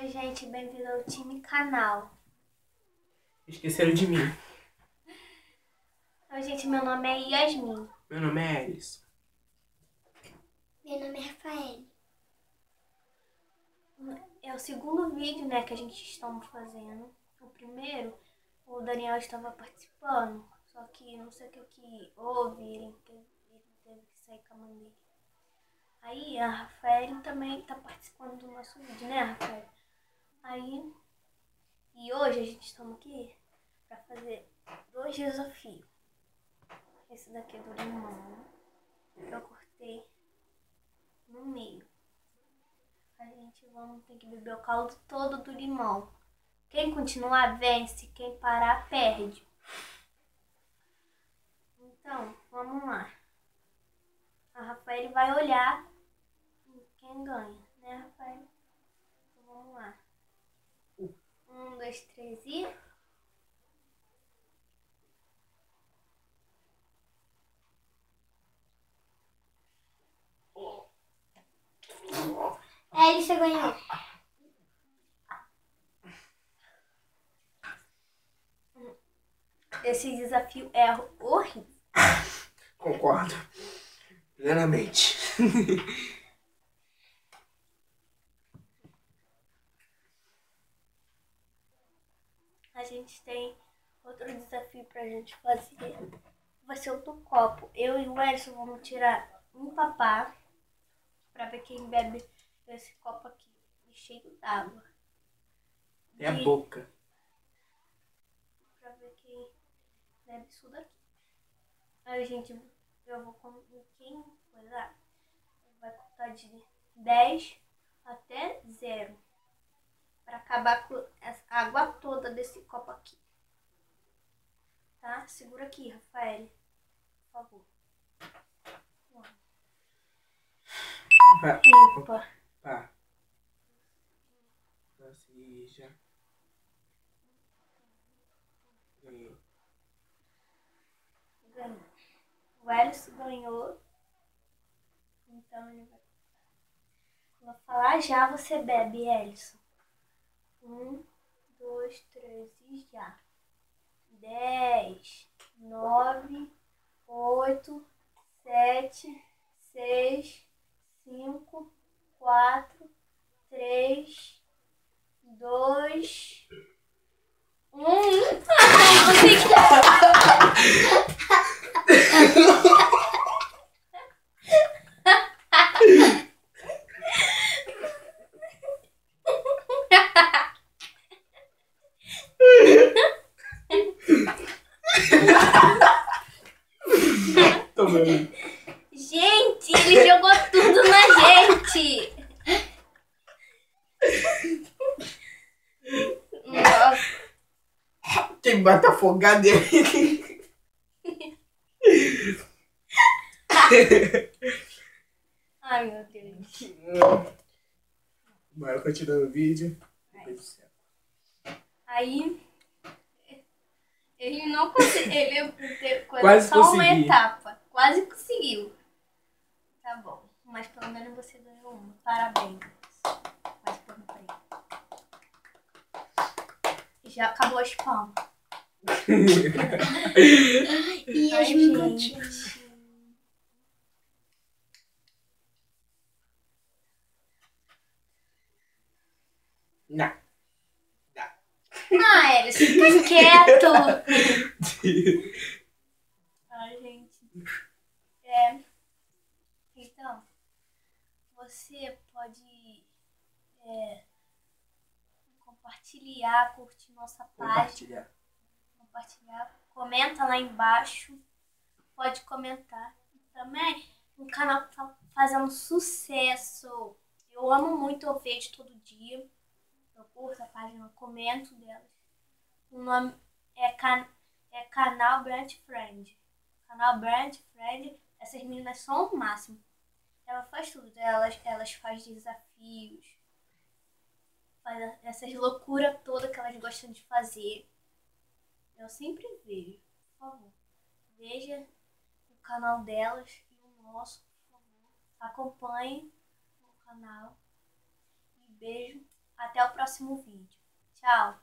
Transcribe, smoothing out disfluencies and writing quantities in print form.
Oi, gente, bem-vindo ao time canal. Esqueceram de mim. Oi, gente, meu nome é Yasmin. Meu nome é Elis. Meu nome é Rafael. É o segundo vídeo, né, que a gente está fazendo. O primeiro, o Daniel estava participando, só que não sei o que houve, ele teve que sair com a mãe dele. Aí a Rafael também está participando do nosso vídeo, né, Rafael? Aí, e hoje a gente está aqui para fazer 2 desafios. Esse daqui é do limão, que eu cortei no meio. A gente tem que beber o caldo todo do limão. Quem continuar vence, quem parar perde. Então, vamos lá. A Rafael vai olhar quem ganha, né, Rafael? Então, vamos lá. 1, 2, 3 e... Ele já ganhou. Esse desafio é horrível. Concordo. Plenamente. A gente tem outro desafio pra gente fazer. Vai ser o do copo. Eu e o Edson vamos tirar um papá pra ver quem bebe esse copo aqui, cheio d'água. É a boca. Pra ver quem bebe isso daqui. Aí, gente, eu vou com quem coisar vai contar de 10 até 0 para acabar com essa água toda desse copo aqui. Tá? Segura aqui, Rafael, por favor. Vai. Opa. Pá. Assim, já. Ganhou. Ganhou. O Ellison ganhou. Então ele vai. Vou falar já, você bebe, Ellison. 1, 2, 3 e já. 10, 9, 8, 7, 6, 5, 4, 3, 2, 1. Tomando. Gente, ele jogou tudo na gente. Nossa. Quem bate afogado é ele. Ai, meu Deus. Bora continuar o vídeo. Aí, ele não conseguiu. Ele teve Quase só uma consegui. etapa. Quase conseguiu. Tá bom. Mas pelo menos você ganhou uma. Parabéns. Mas pelo menos. Já acabou as palmas. E Ai, as minhas. gente. Não. Ah, eles ficam quietos. Ai, gente. Então, você pode compartilhar, curtir nossa página. Compartilhar. Comenta lá embaixo. Pode comentar. Também um canal que tá fazendo sucesso. Eu amo muito, eu vejo todo dia. Eu curto a página, eu comento delas. O nome é Canal Brand Friend. Canal Brand Friend. Essas meninas são o máximo. Ela faz tudo. Elas fazem desafios. Faz essas loucuras todas que elas gostam de fazer. Eu sempre vejo. Por favor, veja o canal delas e o nosso, por favor. Acompanhe o canal. E beijo Até o próximo vídeo. Tchau!